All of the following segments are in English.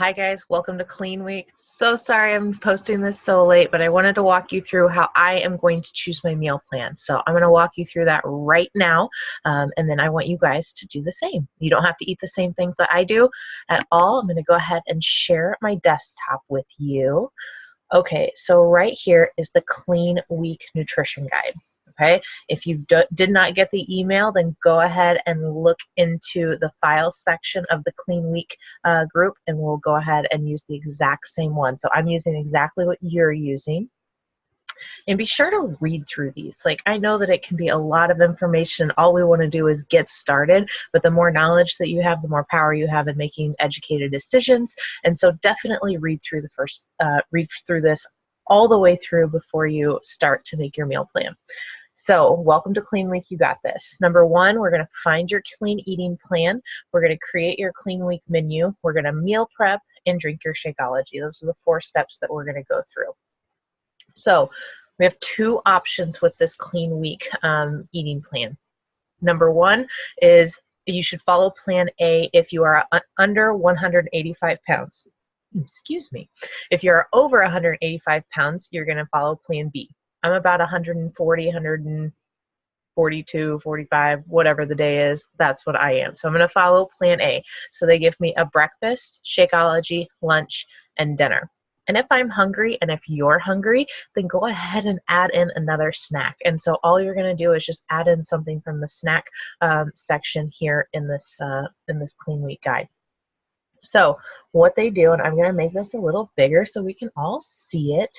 Hi guys, welcome to Clean Week. So sorry I'm posting this so late, but I wanted to walk you through how I am going to choose my meal plan. So I'm going to walk you through that right now, and then I want you guys to do the same. You don't have to eat the same things that I do at all. I'm going to go ahead and share my desktop with you. Okay, so right here is the Clean Week Nutrition Guide. Okay, if you did not get the email, then go ahead and look into the files section of the Clean Week group, and we'll go ahead and use the exact same one. So I'm using exactly what you're using. And be sure to read through these. Like, I know that it can be a lot of information. All we want to do is get started, but the more knowledge that you have, the more power you have in making educated decisions. And so definitely read through read through this all the way through before you start to make your meal plan. So welcome to Clean Week, you got this. Number one, we're going to find your clean eating plan. We're going to create your Clean Week menu. We're going to meal prep and drink your Shakeology. Those are the 4 steps that we're going to go through. So we have 2 options with this Clean Week eating plan. Number one is you should follow Plan A if you are under 185 pounds. Excuse me. If you're over 185 pounds, you're going to follow Plan B. I'm about 140, 142, 45, whatever the day is, that's what I am. So I'm going to follow Plan A. So they give me a breakfast, Shakeology, lunch, and dinner. And if I'm hungry and if you're hungry, then go ahead and add in another snack. And so all you're going to do is just add in something from the snack section here in this Clean Week guide. So what they do, and I'm going to make this a little bigger so we can all see it,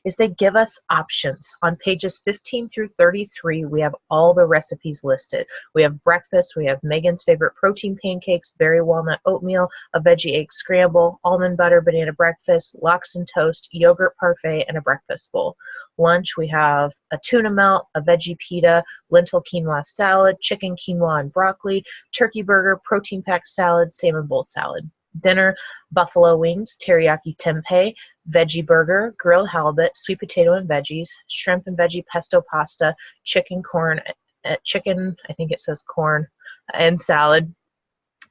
is they give us options. On pages 15 through 33, we have all the recipes listed. We have breakfast, we have Megan's favorite protein pancakes, berry walnut oatmeal, a veggie egg scramble, almond butter banana breakfast, lox and toast, yogurt parfait, and a breakfast bowl. Lunch, we have a tuna melt, a veggie pita, lentil quinoa salad, chicken quinoa and broccoli, turkey burger, protein packed salad, salmon bowl salad. Dinner, buffalo wings, teriyaki tempeh, veggie burger, grilled halibut, sweet potato and veggies, shrimp and veggie pesto pasta, chicken, I think it says corn, and salad,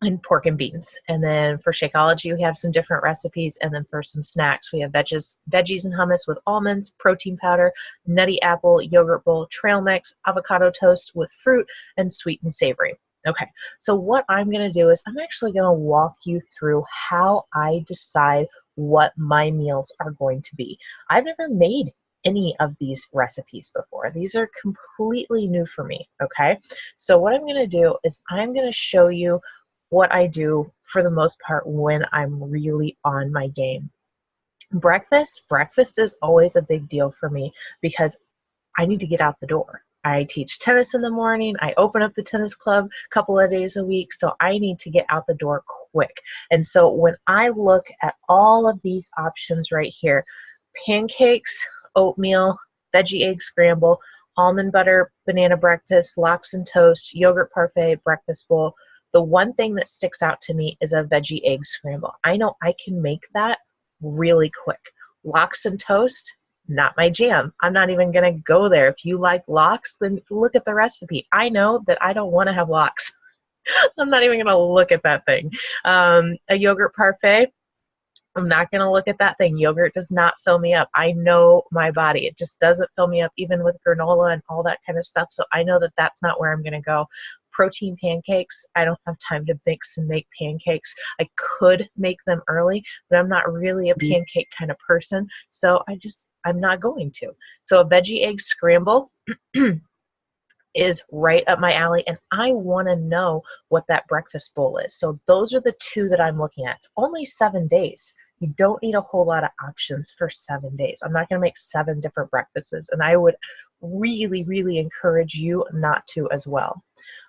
and pork and beans. And then for Shakeology, we have some different recipes. And then for some snacks, we have veggies and hummus with almonds, protein powder, nutty apple, yogurt bowl, trail mix, avocado toast with fruit, and sweet and savory. Okay, so what I'm going to do is I'm actually going to walk you through how I decide what my meals are going to be. I've never made any of these recipes before. These are completely new for me, okay? So what I'm going to do is I'm going to show you what I do for the most part when I'm really on my game. Breakfast is always a big deal for me because I need to get out the door. I teach tennis in the morning. I open up the tennis club a couple of days a week, so I need to get out the door quick. And so when I look at all of these options right here, pancakes, oatmeal, veggie egg scramble, almond butter, banana breakfast, lox and toast, yogurt parfait, breakfast bowl, the one thing that sticks out to me is a veggie egg scramble. I know I can make that really quick. Lox and toast, not my jam. I'm not even going to go there. If you like lox, then look at the recipe. I know that I don't want to have lox. I'm not even going to look at that thing. A yogurt parfait, I'm not going to look at that thing. Yogurt does not fill me up. I know my body. It just doesn't fill me up, even with granola and all that kind of stuff. So I know that that's not where I'm going to go. Protein pancakes, I don't have time to mix and make pancakes. I could make them early, but I'm not really a pancake kind of person. So I'm not going to. So a veggie egg scramble is right up my alley, and I want to know what that breakfast bowl is. So those are the 2 that I'm looking at. It's only 7 days. You don't need a whole lot of options for 7 days. I'm not going to make 7 different breakfasts, and I would really, really encourage you not to as well.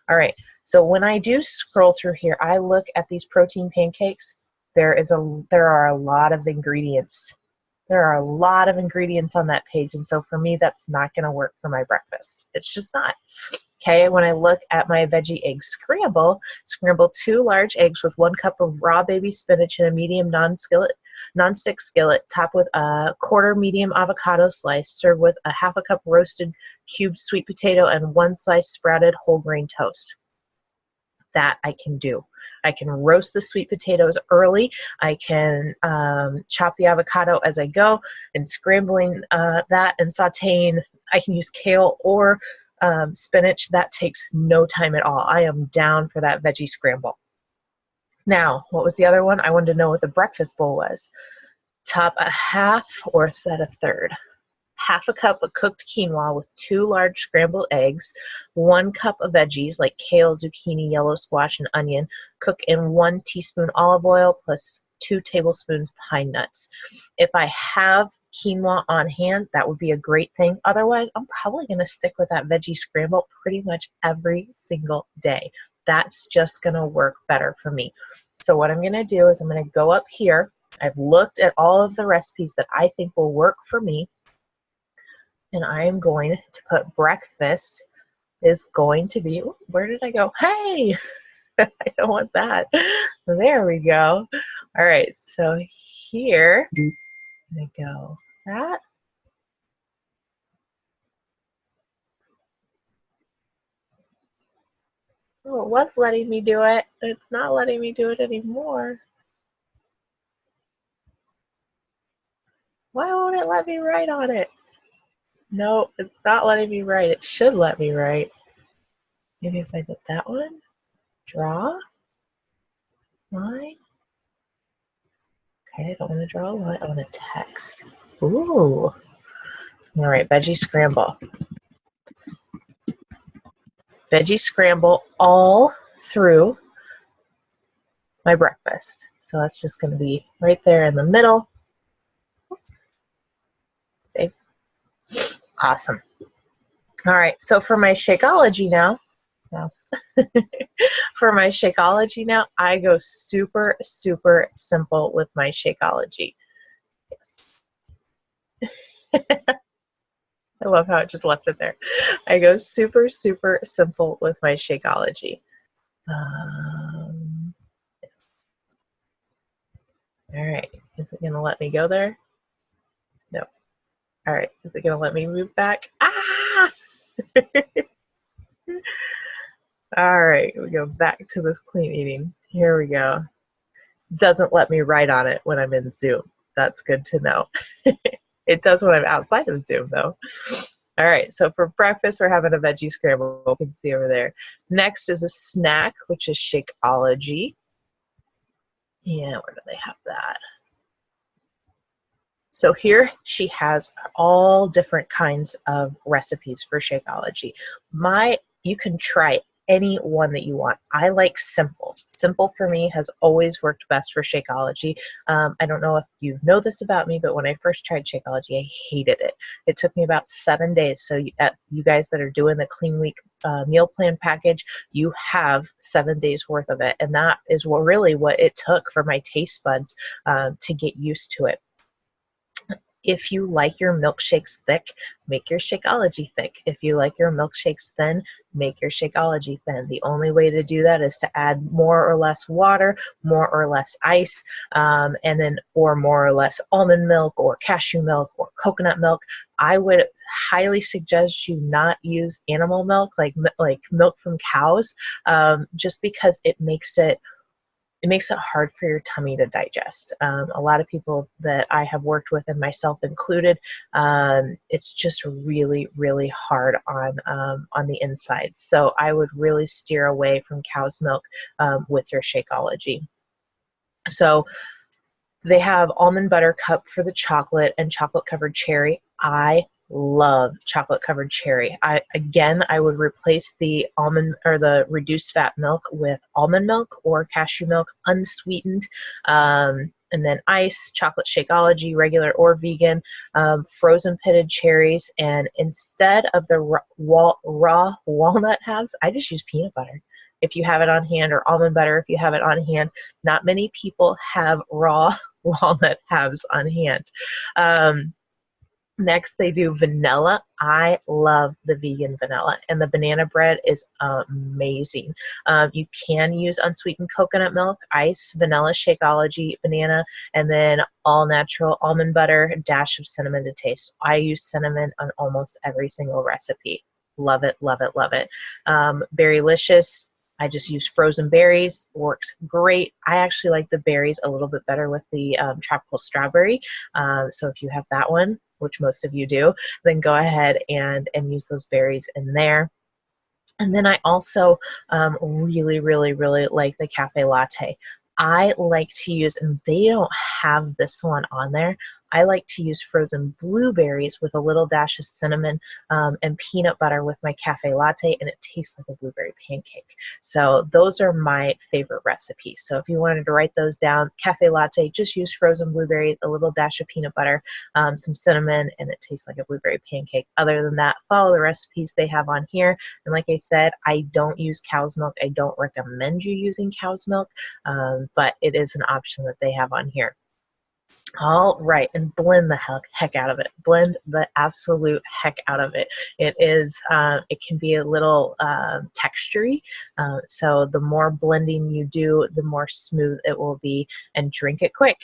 All right, so when I do scroll through here, I look at these protein pancakes. There are a lot of ingredients. There are a lot of ingredients on that page, and so for me, that's not going to work for my breakfast. It's just not. Okay, when I look at my veggie egg scramble, scramble 2 large eggs with 1 cup of raw baby spinach in a medium non-stick skillet, top with a 1/4 medium avocado slice, serve with a 1/2 cup roasted cubed sweet potato and 1 slice sprouted whole grain toast. That I can do. I can roast the sweet potatoes early. I can chop the avocado as I go and scrambling that and sauteing. I can use kale or spinach. That takes no time at all. I am down for that veggie scramble. Now, what was the other one? I wanted to know what the breakfast bowl was. Top a half, or is that a third? Half a cup of cooked quinoa with 2 large scrambled eggs, 1 cup of veggies like kale, zucchini, yellow squash, and onion. Cook in 1 teaspoon olive oil plus 2 tablespoons pine nuts. If I have quinoa on hand, that would be a great thing. Otherwise, I'm probably going to stick with that veggie scramble pretty much every single day. That's just going to work better for me. So what I'm going to do is I'm going to go up here. I've looked at all of the recipes that I think will work for me. And I am going to put breakfast is going to be, where did I go? Hey, I don't want that. There we go. All right, so here, I'm going to go that. Oh, it was letting me do it. It's not letting me do it anymore. Why won't it let me write on it? No, it's not letting me write. It should let me write. Maybe if I did that one, draw, line. Okay, I don't want to draw a line. I want to text. Ooh. All right, veggie scramble. Veggie scramble all through my breakfast. So that's just going to be right there in the middle. Oops. Save. Awesome. All right, so for my Shakeology now, for my Shakeology now, I go super, super simple with my Shakeology. Yes. I love how it just left it there. I go super, super simple with my Shakeology. Yes. All right, is it gonna let me go there? No. All right, is it gonna let me move back? Ah! All right, we go back to this clean eating. Here we go. Doesn't let me write on it when I'm in Zoom. That's good to know. It does when I'm outside of Zoom, though. All right, so for breakfast, we're having a veggie scramble. You can see over there. Next is a snack, which is Shakeology. Yeah, where do they have that? So here she has all different kinds of recipes for Shakeology. You can try any one that you want. I like simple. Simple for me has always worked best for Shakeology. I don't know if you know this about me, but when I first tried Shakeology, I hated it. It took me about 7 days. So you guys that are doing the Clean Week meal plan package, you have 7 days worth of it. And that is really what it took for my taste buds to get used to it. If you like your milkshakes thick, make your Shakeology thick. If you like your milkshakes thin, make your Shakeology thin. The only way to do that is to add more or less water, more or less ice, or more or less almond milk or cashew milk or coconut milk. I would highly suggest you not use animal milk, like milk from cows, just because it makes it hard for your tummy to digest. A lot of people that I have worked with, and myself included, it's just really, really hard on the inside. So I would really steer away from cow's milk with your Shakeology. So they have almond butter cup for the chocolate and chocolate covered cherry. I love chocolate covered cherry. I would replace the almond or the reduced fat milk with almond milk or cashew milk, unsweetened, and then ice, chocolate Shakeology, regular or vegan, frozen pitted cherries, and instead of the raw walnut halves, I just use peanut butter if you have it on hand, or almond butter if you have it on hand. Not many people have raw walnut halves on hand. Next, they do vanilla. I love the vegan vanilla, and the banana bread is amazing. You can use unsweetened coconut milk, ice, vanilla, Shakeology, banana, and then all natural almond butter, a dash of cinnamon to taste. I use cinnamon on almost every single recipe. Love it, love it, love it. Berrylicious. I just use frozen berries, works great. I actually like the berries a little bit better with the tropical strawberry. So if you have that one, which most of you do, then go ahead and use those berries in there. And then I also really, really, really like the cafe latte. I like to use, and they don't have this one on there, I like to use frozen blueberries with a little dash of cinnamon and peanut butter with my cafe latte, and it tastes like a blueberry pancake. So those are my favorite recipes. So if you wanted to write those down, cafe latte, just use frozen blueberries, a little dash of peanut butter, some cinnamon, and it tastes like a blueberry pancake. Other than that, follow the recipes they have on here. And like I said, I don't use cow's milk. I don't recommend you using cow's milk, but it is an option that they have on here. All right, and blend the heck out of it. Blend the absolute heck out of it. It is, it can be a little textury, so the more blending you do, the more smooth it will be, and drink it quick.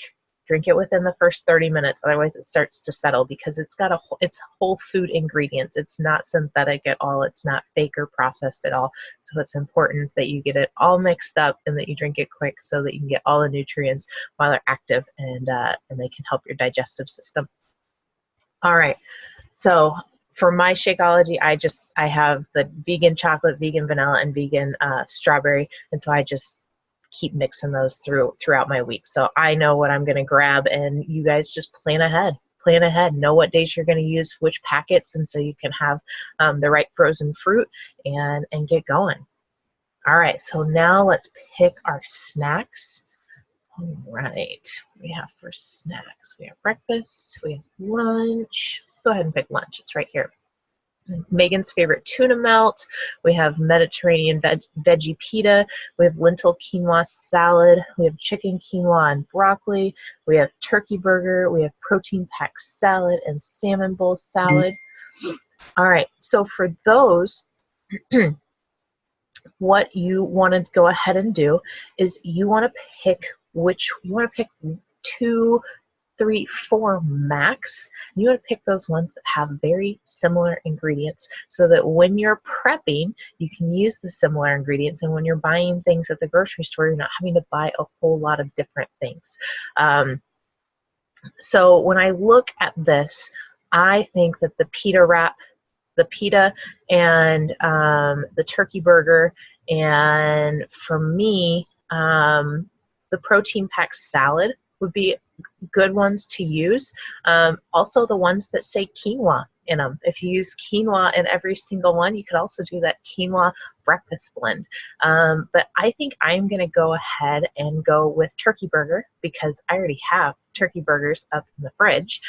Drink it within the first 30 minutes, otherwise it starts to settle because it's got it's whole food ingredients. It's not synthetic at all. It's not fake or processed at all. So it's important that you get it all mixed up and that you drink it quick so that you can get all the nutrients while they're active, and they can help your digestive system. All right, so for my Shakeology, I have the vegan chocolate, vegan vanilla, and vegan strawberry, and so I just keep mixing those throughout my week. So I know what I'm going to grab, and you guys just plan ahead. Plan ahead. Know what days you're going to use which packets, and so you can have the right frozen fruit and get going. All right, so now let's pick our snacks. All right, we have for snacks, we have breakfast, we have lunch. Let's go ahead and pick lunch. It's right here. Megan's favorite tuna melt. We have Mediterranean veggie pita. We have lentil quinoa salad. We have chicken quinoa and broccoli. We have turkey burger. We have protein packed salad and salmon bowl salad. All right, so for those, what you want to go ahead and do is you want to pick two, 3, 4 max. You want to pick those ones that have very similar ingredients so that when you're prepping, you can use the similar ingredients, and when you're buying things at the grocery store, you're not having to buy a whole lot of different things. So when I look at this, I think that the pita wrap, the pita and the turkey burger, and for me, the protein packed salad would be good ones to use. Also the ones that say quinoa in them. If you use quinoa in every single one, you could also do that quinoa breakfast blend. But I think I'm going to go ahead and go with turkey burger because I already have turkey burgers up in the fridge.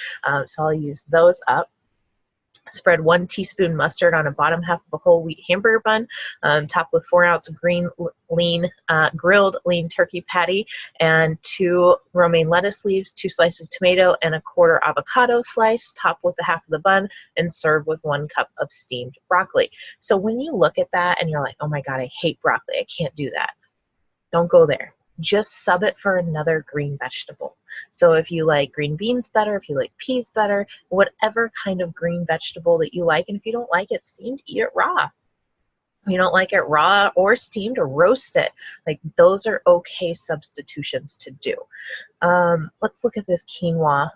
So I'll use those up. Spread 1 teaspoon mustard on a bottom half of a whole wheat hamburger bun, topped with 4-ounce grilled lean turkey patty, and 2 romaine lettuce leaves, 2 slices of tomato, and a 1/4 avocado slice, topped with the half of the bun, and serve with 1 cup of steamed broccoli. So when you look at that and you're like, oh my God, I hate broccoli, I can't do that. Don't go there. Just sub it for another green vegetable. So if you like green beans better, if you like peas better, whatever kind of green vegetable that you like, and if you don't like it steamed, eat it raw. If you don't like it raw or steamed, or roast it. Like, those are okay substitutions to do. Let's look at this quinoa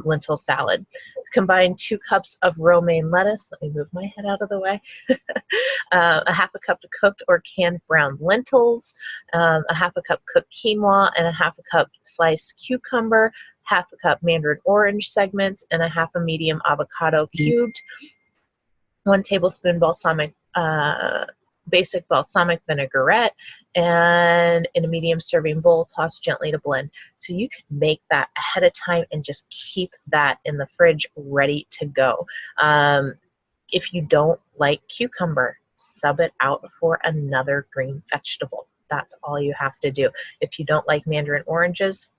lentil salad. Combine 2 cups of romaine lettuce. Let me move my head out of the way. A half a cup of cooked or canned brown lentils, a half a cup cooked quinoa, and a half a cup sliced cucumber, half a cup mandarin orange segments, and a half a medium avocado cubed, 1 tablespoon basic balsamic vinaigrette, and in a medium serving bowl, toss gently to blend. So you can make that ahead of time and just keep that in the fridge ready to go. If you don't like cucumber, sub it out for another green vegetable. That's all you have to do. If you don't like mandarin oranges,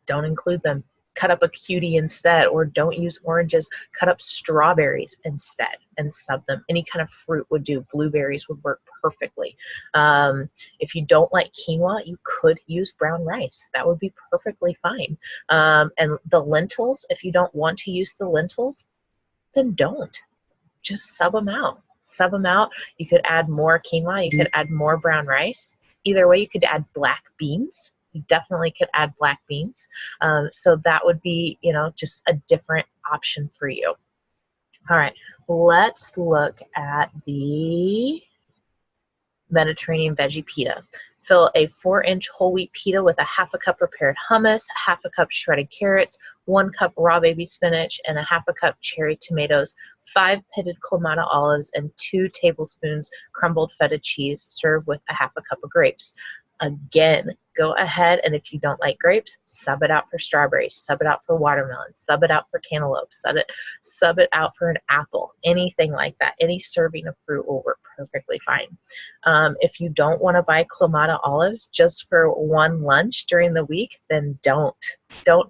don't include them. Cut up a cutie instead, or don't use oranges. Cut up strawberries instead and sub them. Any kind of fruit would do. Blueberries would work perfectly. If you don't like quinoa, you could use brown rice. That would be perfectly fine. And the lentils, if you don't want to use the lentils, then don't. Just sub them out. Sub them out. You could add more quinoa. You could add more brown rice. Either way, you could add black beans. You definitely could add black beans. So that would be, you know, just a different option for you. All right, let's look at the Mediterranean veggie pita. Fill a 4-inch whole wheat pita with a half a cup prepared hummus, half a cup shredded carrots, 1 cup raw baby spinach, and a half a cup cherry tomatoes, 5 pitted Clamato olives, and 2 tablespoons crumbled feta cheese. Serve with a half a cup of grapes. Again, go ahead, and if you don't like grapes, sub it out for strawberries, sub it out for watermelon, sub it out for cantaloupe, sub it out for an apple, anything like that. Any serving of fruit will work perfectly fine. If you don't want to buy Clamato olives just for one lunch during the week, then don't. You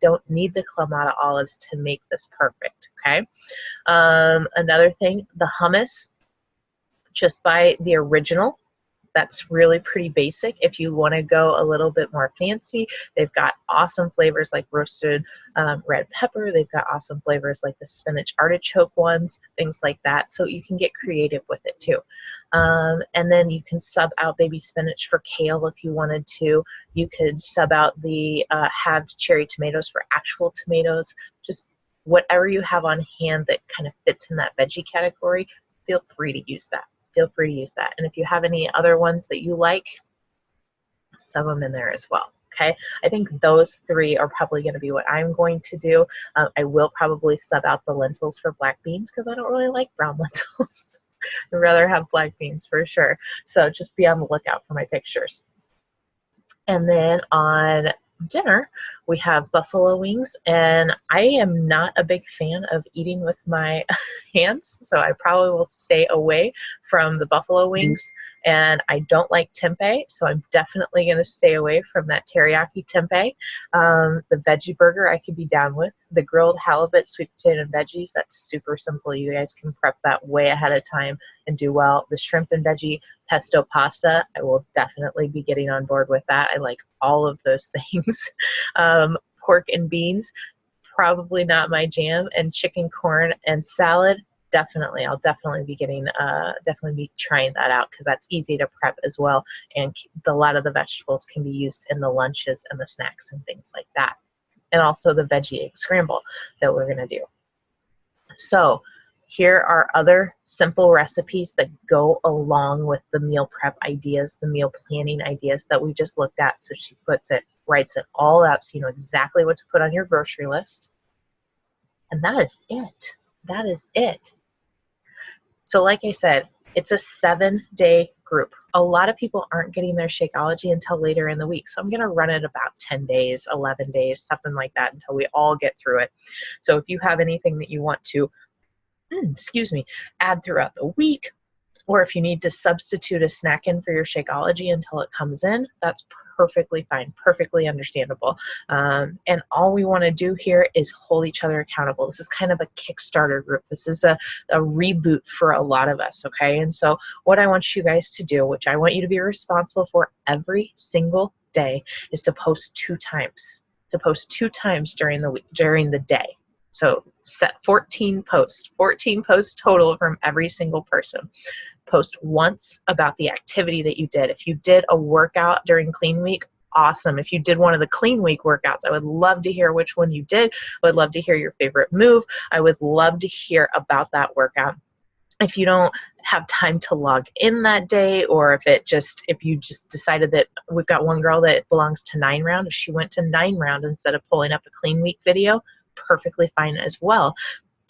don't need the Clamato olives to make this perfect, okay? Another thing, the hummus, just buy the original. That's really pretty basic. If you want to go a little bit more fancy, they've got awesome flavors like roasted red pepper. They've got awesome flavors like the spinach artichoke ones, things like that. So you can get creative with it too. And then you can sub out baby spinach for kale if you wanted to. You could sub out the halved cherry tomatoes for actual tomatoes. Just whatever you have on hand that kind of fits in that veggie category, feel free to use that. Feel free to use that. And if you have any other ones that you like, sub them in there as well. Okay, I think those 3 are probably going to be what I'm going to do. I will probably sub out the lentils for black beans because I don't really like brown lentils. I'd rather have black beans for sure. So just be on the lookout for my pictures. And then on dinner, we have buffalo wings, and I am not a big fan of eating with my hands, so I probably will stay away from the buffalo wings. And I don't like tempeh, so I'm definitely going to stay away from that teriyaki tempeh. The veggie burger I could be down with. The grilled halibut, sweet potato and veggies, that's super simple. You guys can prep that way ahead of time and do well. The shrimp and veggie pesto pasta, I will definitely be getting on board with that. I like all of those things. Pork and beans, probably not my jam. And chicken, corn, and salad, definitely. I'll definitely be getting, definitely be trying that out because that's easy to prep as well. And a lot of the vegetables can be used in the lunches and the snacks and things like that. And also the veggie egg scramble that we're going to do. So here are other simple recipes that go along with the meal prep ideas, the meal planning ideas that we just looked at. So she writes it all out so you know exactly what to put on your grocery list. And that is it. That is it. So like I said, it's a 7-day group. A lot of people aren't getting their Shakeology until later in the week. So I'm going to run it about 10 days, 11 days, something like that until we all get through it. So if you have anything that you want to, add throughout the week, or if you need to substitute a snack in for your Shakeology until it comes in, that's perfectly fine, perfectly understandable. And all we want to do here is hold each other accountable. This is kind of a Kickstarter group. This is a reboot for a lot of us, okay? And so what I want you guys to do, which I want you to be responsible for every single day, is to post 2 times. To post 2 times during the week, during the day. So set 14 posts total from every single person. Post once about the activity that you did. If you did a workout during Clean Week, awesome. If you did one of the Clean Week workouts, I would love to hear which one you did. I would love to hear your favorite move. I would love to hear about that workout. If you don't have time to log in that day, or if you just decided that we've got one girl that belongs to 9 round, if she went to 9 round instead of pulling up a Clean Week video, perfectly fine as well.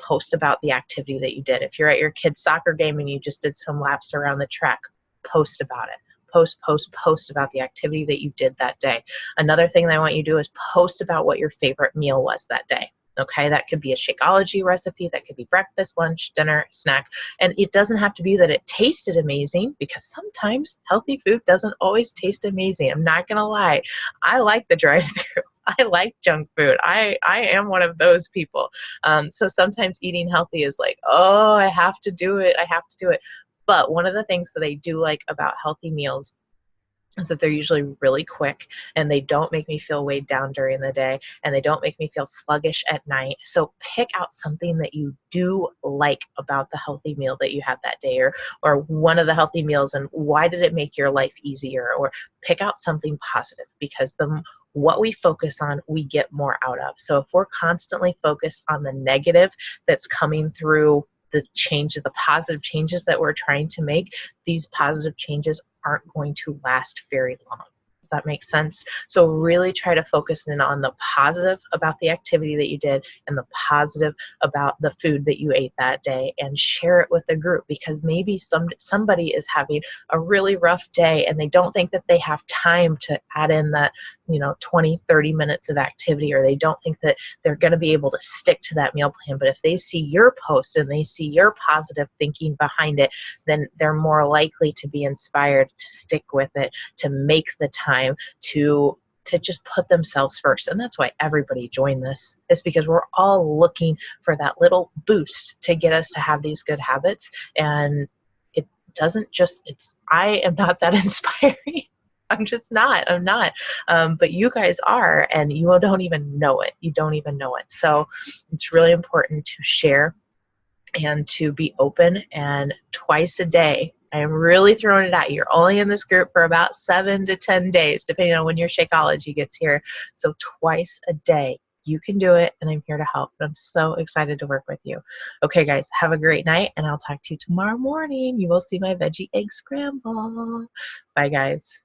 Post about the activity that you did. If you're at your kid's soccer game and you just did some laps around the track, post about it. Post about the activity that you did that day. Another thing that I want you to do is post about what your favorite meal was that day. Okay, that could be a Shakeology recipe, that could be breakfast, lunch, dinner, snack, and it doesn't have to be that it tasted amazing, because sometimes healthy food doesn't always taste amazing. I'm not gonna lie, I like the drive-thru. I like junk food. I am one of those people. So sometimes eating healthy is like, oh, I have to do it. But one of the things that I do like about healthy meals is that they're usually really quick, and they don't make me feel weighed down during the day, and they don't make me feel sluggish at night. So pick out something that you do like about the healthy meal that you have that day, or one of the healthy meals, and why did it make your life easier? Or pick out something positive, because what we focus on, we get more out of. So if we're constantly focused on the negative that's coming through the positive changes that we're trying to make, these positive changes aren't going to last very long. Does that make sense? So really try to focus in on the positive about the activity that you did, and the positive about the food that you ate that day, and share it with the group, because maybe somebody is having a really rough day and they don't think that they have time to add in that 20-30 minutes of activity, or they don't think that they're going to be able to stick to that meal plan. But if they see your post and they see your positive thinking behind it, then they're more likely to be inspired to stick with it, to make the time, to just put themselves first. And that's why everybody joined this, is because we're all looking for that little boost to get us to have these good habits. And it doesn't just, I am not that inspiring. I'm just not. I'm not. But you guys are, and you don't even know it. You don't even know it. So it's really important to share and to be open. And twice a day, I am really throwing it at you. You're only in this group for about 7 to 10 days, depending on when your Shakeology gets here. So twice a day, you can do it, and I'm here to help. I'm so excited to work with you. Okay, guys, have a great night, and I'll talk to you tomorrow morning. You will see my veggie egg scramble. Bye, guys.